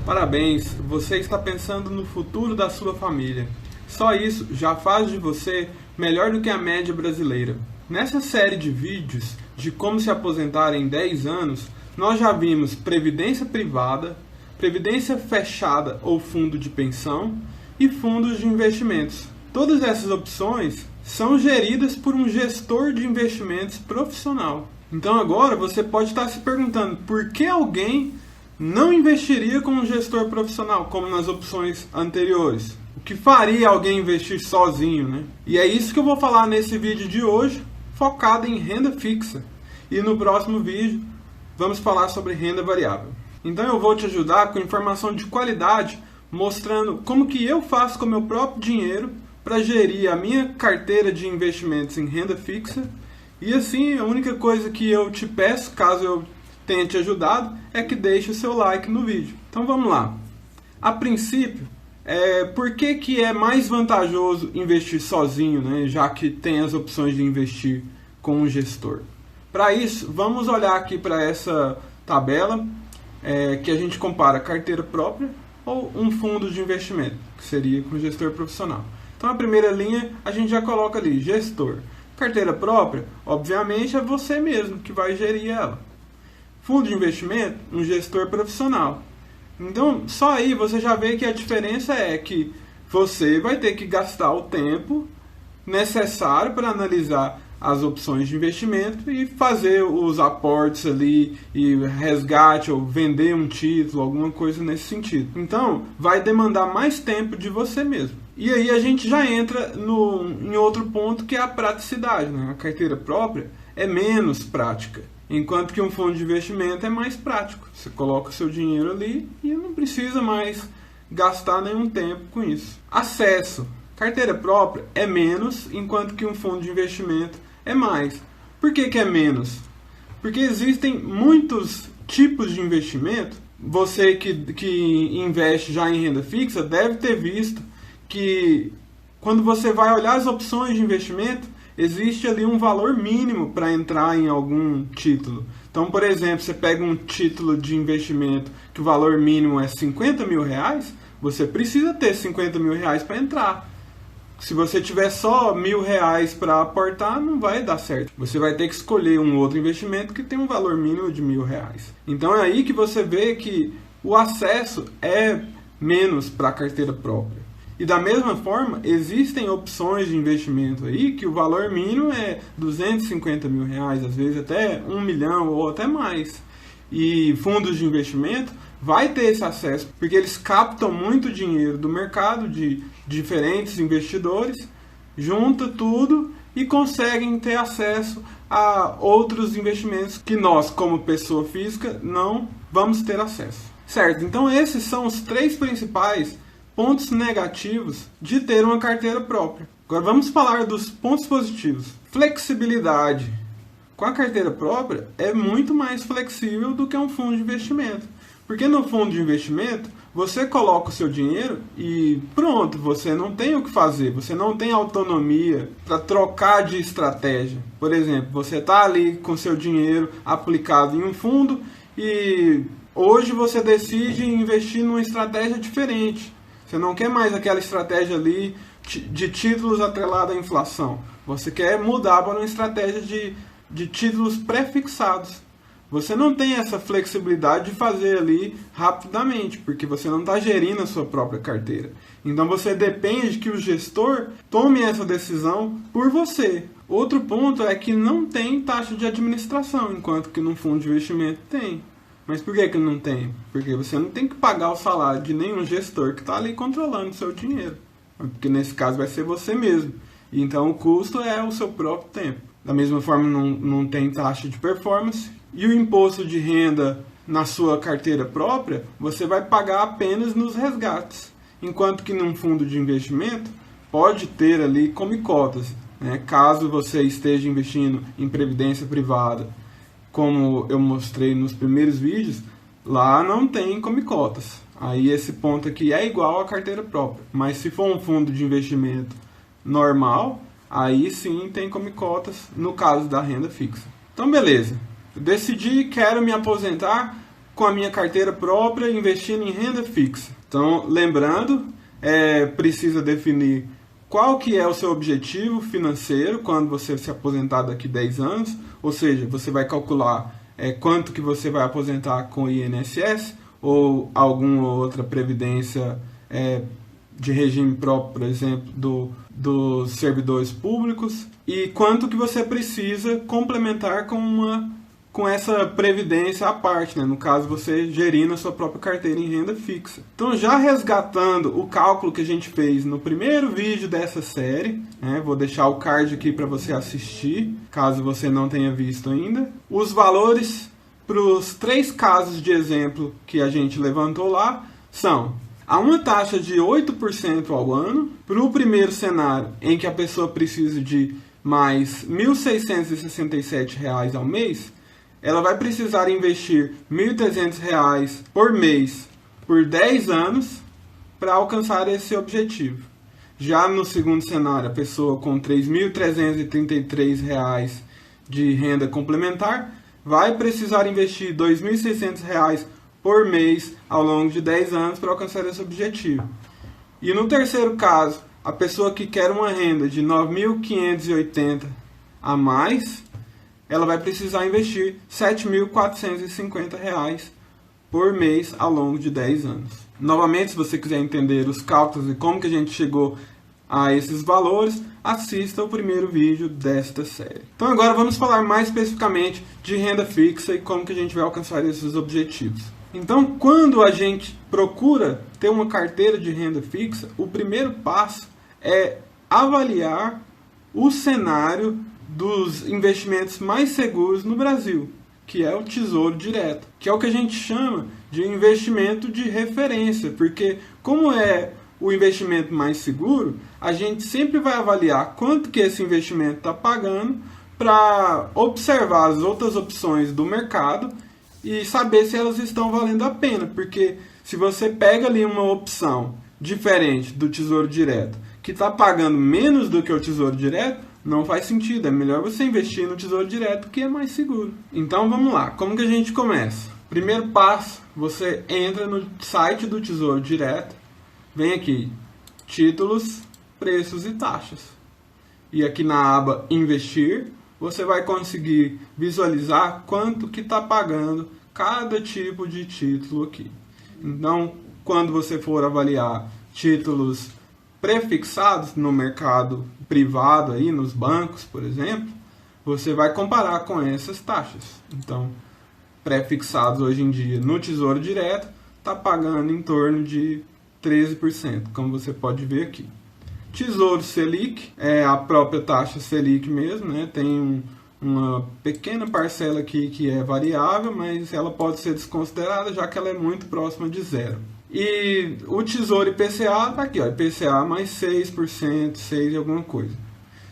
Parabéns, você está pensando no futuro da sua família. Só isso já faz de você melhor do que a média brasileira. Nessa série de vídeos de como se aposentar em 10 anos, nós já vimos previdência privada, previdência fechada ou fundo de pensão e fundos de investimentos. Todas essas opções são geridas por um gestor de investimentos profissional. Então agora você pode estar se perguntando por que alguém não investiria com um gestor profissional, como nas opções anteriores. O que faria alguém investir sozinho, né? E é isso que eu vou falar nesse vídeo de hoje, focado em renda fixa. E no próximo vídeo vamos falar sobre renda variável. Então eu vou te ajudar com informação de qualidade, mostrando como que eu faço com o meu próprio dinheiro para gerir a minha carteira de investimentos em renda fixa. E assim, a única coisa que eu te peço, caso eu tenha te ajudado, é que deixe o seu like no vídeo. Então vamos lá. A princípio, por que é mais vantajoso investir sozinho, né, já que tem as opções de investir com um gestor? Para isso, vamos olhar aqui para essa tabela que a gente compara carteira própria ou um fundo de investimento, que seria com gestor profissional. Então a primeira linha a gente já coloca ali, gestor. Carteira própria, obviamente, é você mesmo que vai gerir ela. Fundo de investimento, um gestor profissional. Então, só aí você já vê que a diferença é que você vai ter que gastar o tempo necessário para analisar as opções de investimento e fazer os aportes ali e resgate ou vender um título, alguma coisa nesse sentido. Então, vai demandar mais tempo de você mesmo. E aí a gente já entra em outro ponto, que é a praticidade, né? A carteira própria é menos prática, enquanto que um fundo de investimento é mais prático. Você coloca o seu dinheiro ali e não precisa mais gastar nenhum tempo com isso. Acesso. Carteira própria é menos, enquanto que um fundo de investimento é mais. Por que é menos? Porque existem muitos tipos de investimento. Você que investe já em renda fixa deve ter visto que quando você vai olhar as opções de investimento, existe ali um valor mínimo para entrar em algum título. Então, por exemplo, você pega um título de investimento que o valor mínimo é 50 mil reais, você precisa ter 50 mil reais para entrar. Se você tiver só R$1.000 para aportar, não vai dar certo. Você vai ter que escolher um outro investimento que tem um valor mínimo de R$1.000. Então é aí que você vê que o acesso é menos para a carteira própria. E da mesma forma, existem opções de investimento aí que o valor mínimo é 250 mil reais, às vezes até 1 milhão ou até mais. E fundos de investimento vai ter esse acesso, porque eles captam muito dinheiro do mercado de diferentes investidores, junta tudo e conseguem ter acesso a outros investimentos que nós, como pessoa física, não vamos ter acesso. Certo? Então esses são os 3 principais pontos negativos de ter uma carteira própria. Agora vamos falar dos pontos positivos. Flexibilidade. Com a carteira própria é muito mais flexível do que um fundo de investimento. Porque no fundo de investimento, você coloca o seu dinheiro e pronto, você não tem o que fazer, você não tem autonomia para trocar de estratégia. Por exemplo, você está ali com seu dinheiro aplicado em um fundo e hoje você decide investir numa estratégia diferente. Você não quer mais aquela estratégia ali de títulos atrelada à inflação. Você quer mudar para uma estratégia de títulos pré-fixados. Você não tem essa flexibilidade de fazer ali rapidamente, porque você não está gerindo a sua própria carteira. Então você depende que o gestor tome essa decisão por você. Outro ponto é que não tem taxa de administração, enquanto que no fundo de investimento tem. Mas por que não tem? Porque você não tem que pagar o salário de nenhum gestor que está ali controlando o seu dinheiro. Porque nesse caso vai ser você mesmo. E então o custo é o seu próprio tempo. Da mesma forma não tem taxa de performance. E o imposto de renda na sua carteira própria, você vai pagar apenas nos resgates. Enquanto que num fundo de investimento, pode ter ali come-cotas, né? Caso você esteja investindo em previdência privada, como eu mostrei nos primeiros vídeos, lá não tem come-cotas. Aí esse ponto aqui é igual à carteira própria. Mas se for um fundo de investimento normal, aí sim tem come-cotas no caso da renda fixa. Então beleza, eu decidi, quero me aposentar com a minha carteira própria investindo em renda fixa. Então, lembrando, precisa definir qual que é o seu objetivo financeiro quando você se aposentar daqui 10 anos, ou seja, você vai calcular quanto que você vai aposentar com o INSS ou alguma outra previdência de regime próprio, por exemplo, dos servidores públicos, e quanto que você precisa complementar com essa previdência à parte, né? No caso, você gerindo a sua própria carteira em renda fixa. Então, já resgatando o cálculo que a gente fez no primeiro vídeo dessa série, né? Vou deixar o card aqui para você assistir, caso você não tenha visto ainda. Os valores para os 3 casos de exemplo que a gente levantou lá são a uma taxa de 8% ao ano, para o primeiro cenário em que a pessoa precisa de mais R$ 1.667 ao mês, ela vai precisar investir R$ 1.300 por mês por 10 anos para alcançar esse objetivo. Já no segundo cenário, a pessoa com R$ 3.333 de renda complementar vai precisar investir R$ 2.600 por mês ao longo de 10 anos para alcançar esse objetivo. E no terceiro caso, a pessoa que quer uma renda de R$ 9.580 a mais, ela vai precisar investir R$ 7.450 por mês ao longo de 10 anos. Novamente, se você quiser entender os cálculos e como que a gente chegou a esses valores, assista o primeiro vídeo desta série. Então agora vamos falar mais especificamente de renda fixa e como que a gente vai alcançar esses objetivos. Então, quando a gente procura ter uma carteira de renda fixa, o primeiro passo é avaliar o cenário dos investimentos mais seguros no Brasil, que é o Tesouro Direto, que é o que a gente chama de investimento de referência, porque como é o investimento mais seguro, a gente sempre vai avaliar quanto que esse investimento está pagando para observar as outras opções do mercado e saber se elas estão valendo a pena, porque se você pega ali uma opção diferente do Tesouro Direto, que está pagando menos do que o Tesouro Direto, não faz sentido, é melhor você investir no Tesouro Direto, que é mais seguro. Então vamos lá, como que a gente começa? Primeiro passo, você entra no site do Tesouro Direto, vem aqui, títulos, preços e taxas. E aqui na aba investir, você vai conseguir visualizar quanto que está pagando cada tipo de título aqui. Então, quando você for avaliar títulos prefixados no mercado privado, aí, nos bancos, por exemplo, você vai comparar com essas taxas. Então, prefixados hoje em dia no Tesouro Direto, está pagando em torno de 13%, como você pode ver aqui. Tesouro Selic, é a própria taxa Selic mesmo, né? Tem uma pequena parcela aqui que é variável, mas ela pode ser desconsiderada, já que ela é muito próxima de zero. E o Tesouro IPCA está aqui, ó, IPCA mais 6%, 6 e alguma coisa.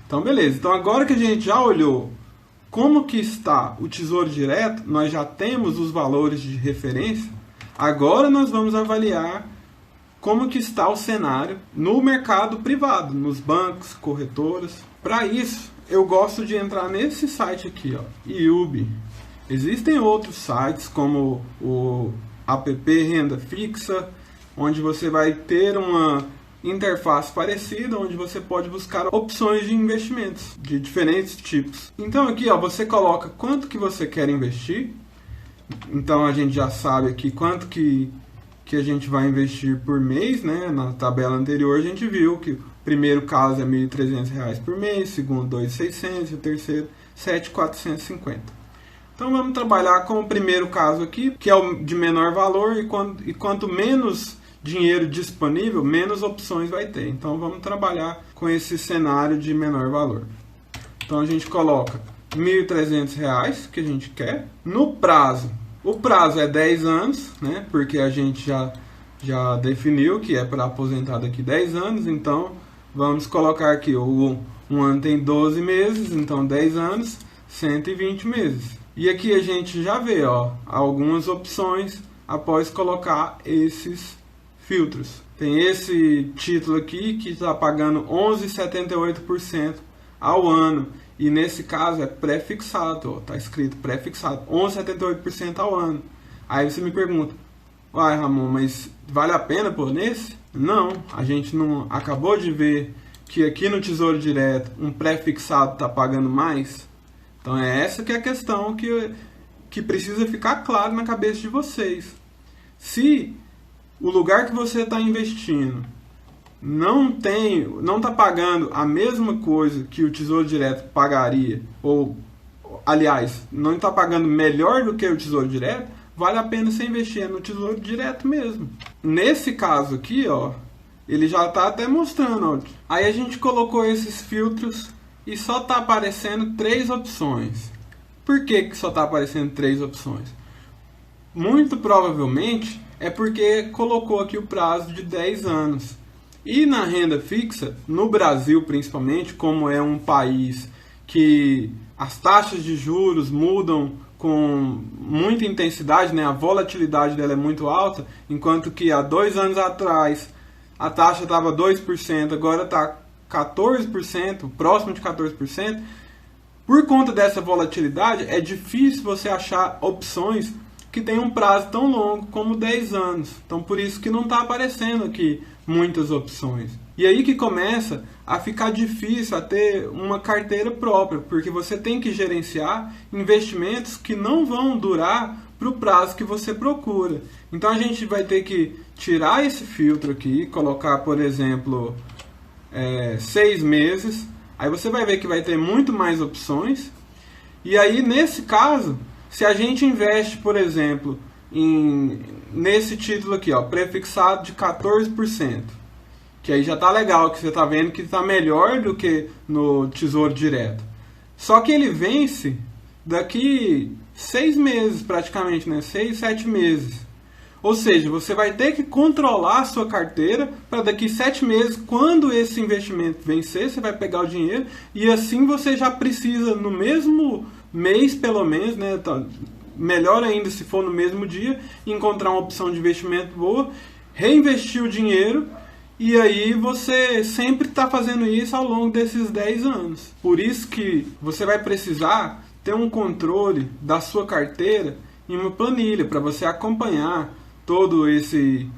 Então, beleza. Então, agora que a gente já olhou como que está o Tesouro Direto, nós já temos os valores de referência, agora nós vamos avaliar como que está o cenário no mercado privado, nos bancos, corretoras. Para isso, eu gosto de entrar nesse site aqui, ó, IUB. Existem outros sites como o app Renda Fixa, onde você vai ter uma interface parecida, onde você pode buscar opções de investimentos de diferentes tipos. Então aqui, ó, você coloca quanto que você quer investir. Então a gente já sabe aqui quanto que a gente vai investir por mês, né? Na tabela anterior a gente viu que o primeiro caso é R$ 1.300 por mês, o segundo R$ 2.600 e o terceiro R$ 7.450. Então vamos trabalhar com o primeiro caso aqui, que é o de menor valor, e quanto menos dinheiro disponível, menos opções vai ter. Então vamos trabalhar com esse cenário de menor valor. Então a gente coloca R$ 1.300 que a gente quer. No prazo, o prazo é 10 anos, né? Porque a gente já definiu que é para aposentar daqui 10 anos, então vamos colocar aqui, um ano tem 12 meses, então 10 anos, 120 meses. E aqui a gente já vê, ó, algumas opções após colocar esses filtros. Tem esse título aqui que está pagando 11,78% ao ano. E nesse caso é pré-fixado, está escrito pré-fixado, 11,78% ao ano. Aí você me pergunta, uai, Ramon, mas vale a pena pôr nesse? Não, a gente não acabou de ver que aqui no Tesouro Direto um pré-fixado está pagando mais? Então é essa que é a questão que precisa ficar claro na cabeça de vocês. Se o lugar que você está investindo não está pagando a mesma coisa que o Tesouro Direto pagaria, ou, aliás, não está pagando melhor do que o Tesouro Direto, vale a pena você investir no Tesouro Direto mesmo. Nesse caso aqui, ó, ele já está até mostrando. Ó. Aí a gente colocou esses filtros e só está aparecendo 3 opções. Por que só está aparecendo 3 opções? Muito provavelmente é porque colocou aqui o prazo de 10 anos. E na renda fixa, no Brasil principalmente, como é um país que as taxas de juros mudam com muita intensidade, né? A volatilidade dela é muito alta, enquanto que há 2 anos atrás a taxa estava 2%, agora está 14%, próximo de 14%. Por conta dessa volatilidade, é difícil você achar opções que tenham um prazo tão longo como 10 anos. Então, por isso que não está aparecendo aqui muitas opções. E aí que começa a ficar difícil a ter uma carteira própria, porque você tem que gerenciar investimentos que não vão durar para o prazo que você procura. Então, a gente vai ter que tirar esse filtro aqui, colocar, por exemplo, 6 meses. Aí você vai ver que vai ter muito mais opções. E aí, nesse caso, se a gente investe, por exemplo, nesse título aqui, ó, prefixado de 14%, que aí já está legal, que você está vendo que está melhor do que no Tesouro Direto. Só que ele vence daqui 6 meses praticamente, né? 6, 7 meses. Ou seja, você vai ter que controlar a sua carteira para daqui 7 meses, quando esse investimento vencer, você vai pegar o dinheiro e assim você já precisa, no mesmo mês pelo menos, né? Melhor ainda se for no mesmo dia, encontrar uma opção de investimento boa, reinvestir o dinheiro e aí você sempre está fazendo isso ao longo desses 10 anos. Por isso que você vai precisar ter um controle da sua carteira em uma planilha para você acompanhar todo esse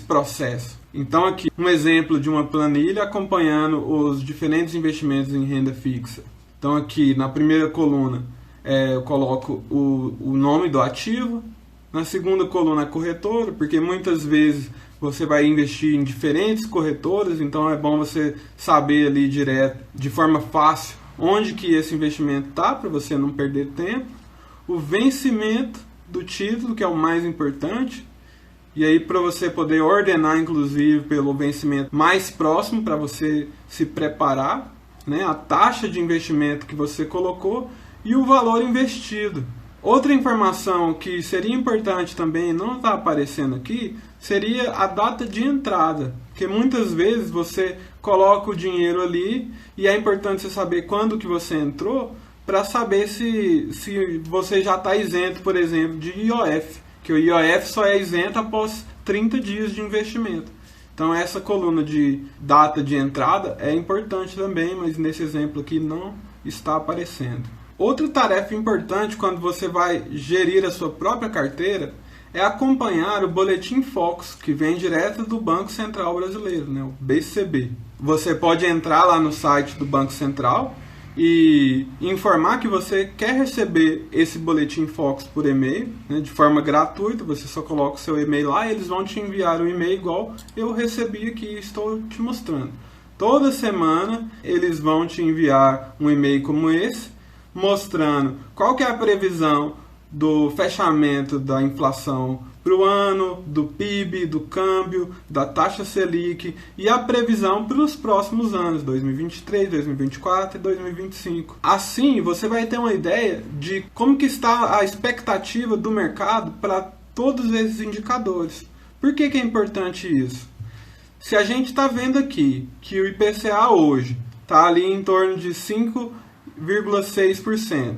processo. Então aqui um exemplo de uma planilha acompanhando os diferentes investimentos em renda fixa. Então aqui na primeira coluna eu coloco o nome do ativo, na segunda coluna a corretora, porque muitas vezes você vai investir em diferentes corretoras, então é bom você saber ali direto, de forma fácil, onde que esse investimento está, para você não perder tempo. O vencimento do título, que é o mais importante, e aí para você poder ordenar, inclusive, pelo vencimento mais próximo, para você se preparar, né? A taxa de investimento que você colocou e o valor investido. Outra informação que seria importante também, não está aparecendo aqui, seria a data de entrada. Porque muitas vezes você coloca o dinheiro ali e é importante você saber quando que você entrou para saber se você já está isento, por exemplo, de IOF. Que o IOF só é isento após 30 dias de investimento. Então essa coluna de data de entrada é importante também, mas nesse exemplo aqui não está aparecendo. Outra tarefa importante quando você vai gerir a sua própria carteira é acompanhar o Boletim Focus, que vem direto do Banco Central Brasileiro, né, o BCB. Você pode entrar lá no site do Banco Central e informar que você quer receber esse Boletim Focus por e-mail, né, de forma gratuita. Você só coloca o seu e-mail lá e eles vão te enviar o e-mail igual eu recebi aqui e estou te mostrando. Toda semana eles vão te enviar um e-mail como esse, mostrando qual que é a previsão do fechamento da inflação para o ano, do PIB, do câmbio, da taxa Selic e a previsão para os próximos anos, 2023, 2024 e 2025. Assim, você vai ter uma ideia de como que está a expectativa do mercado para todos esses indicadores. Por que é importante isso? Se a gente está vendo aqui que o IPCA hoje está ali em torno de 5,6%.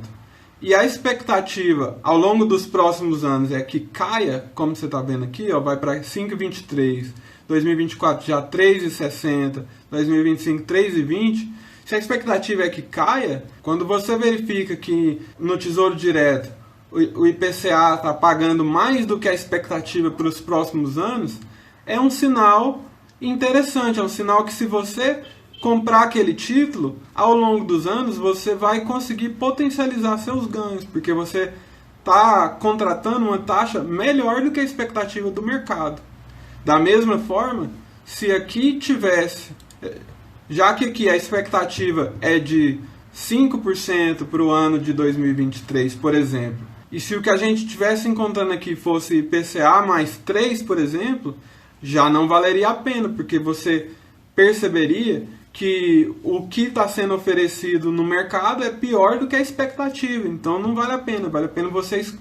E a expectativa ao longo dos próximos anos é que caia, como você está vendo aqui, ó, vai para 5,23%, 2024 já 3,60%, 2025 3,20%. Se a expectativa é que caia, quando você verifica que no Tesouro Direto o IPCA está pagando mais do que a expectativa para os próximos anos, é um sinal interessante, é um sinal que se você comprar aquele título, ao longo dos anos você vai conseguir potencializar seus ganhos, porque você está contratando uma taxa melhor do que a expectativa do mercado. Da mesma forma, se aqui tivesse, já que aqui a expectativa é de 5% para o ano de 2023, por exemplo, e se o que a gente estivesse encontrando aqui fosse IPCA mais 3, por exemplo, já não valeria a pena, porque você perceberia que o que está sendo oferecido no mercado é pior do que a expectativa. Então não vale a pena vocês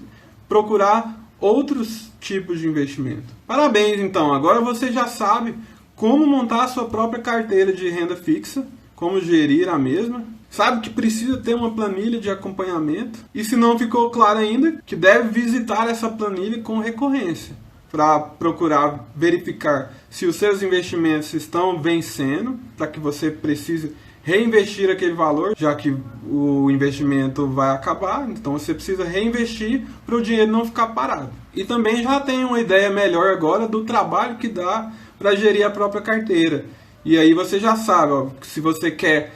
procurar outros tipos de investimento. Parabéns, então! Agora você já sabe como montar a sua própria carteira de renda fixa, como gerir a mesma. Sabe que precisa ter uma planilha de acompanhamento. E se não ficou claro ainda, que deve visitar essa planilha com recorrência, para procurar verificar se os seus investimentos estão vencendo, para que você precise reinvestir aquele valor, já que o investimento vai acabar, então você precisa reinvestir para o dinheiro não ficar parado. E também já tem uma ideia melhor agora do trabalho que dá para gerir a própria carteira. E aí você já sabe, ó, se você quer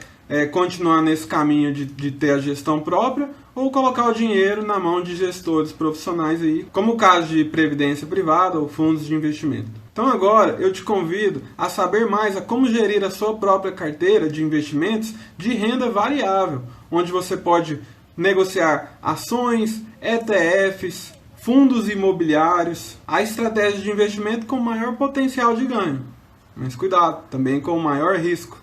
continuar nesse caminho de ter a gestão própria, ou colocar o dinheiro na mão de gestores profissionais aí, como o caso de previdência privada ou fundos de investimento. Então agora eu te convido a saber mais a como gerir a sua própria carteira de investimentos de renda variável, onde você pode negociar ações, ETFs, fundos imobiliários, a estratégia de investimento com maior potencial de ganho. Mas cuidado, também com maior risco.